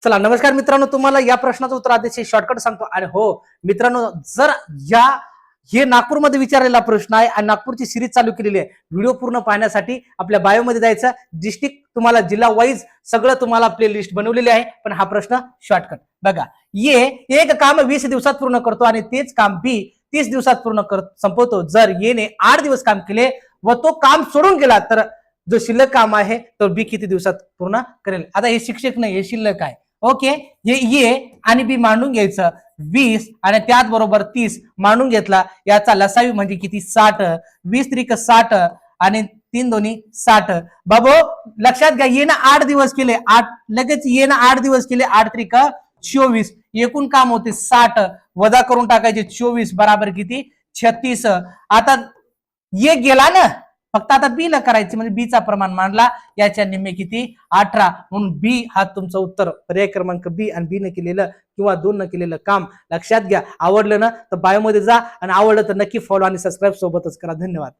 चला नमस्कार मित्रांनो, तुम्हाला या प्रश्नाचं उत्तर अतिशय शॉर्टकट सांगतो. आणि हो मित्रांनो, जर या हे नागपूरमध्ये विचारलेला प्रश्न आहे आणि नागपूरची सिरीज चालू केलेली आहे. व्हिडिओ पूर्ण पाहण्यासाठी आपल्या बायोमध्ये जायचं, डिस्ट्रिक्ट तुम्हाला जिल्हा वाईज सगळं तुम्हाला प्लेलिस्ट बनवलेली आहे. पण हा प्रश्न शॉर्टकट बघा. ये एक काम 20 दिवसात पूर्ण करतो आणि तेच काम बी 30 दिवसात पूर्ण संपवतो. जर येने 8 दिवस काम केले व तो काम सोडून गेला तर जो शिल्लक काम आहे तो बी किती दिवसात पूर्ण करेल. आता हे शिक्षक नाही, हे शिल्लक आहे. ओके, हे ये आणि बी मांडून घ्यायचं. 20 आणि त्याच बरोबर 30 मांडून घेतला, याचा लसावी म्हणजे किती 60. 20 त्रिक 60 आणि 3 दोन्ही 60. बाबो लक्षात घ्या, ये ना 8 दिवस केले, 8 लगेच ये ना 8 दिवस केले, 8 त्रिक 24. एकूण काम होते 60, वजा करून टाकायचे 24 बराबर किती 36. आता ये गेला ना, फक्त आता बी ला करायची म्हणजे बी चा प्रमाण मांडला, याच्या निम्मे किती 18. म्हणून बी हा तुमचं उत्तर. पर्याय क्रमांक बी. आणि बी ने केलेलं किंवा 2 न केलेलं काम लक्षात घ्या. आवडलं ना तर बायो मध्ये जा आणि आवडलं तर नक्की फॉलो आणि सबस्क्राईब सोबतच करा. धन्यवाद.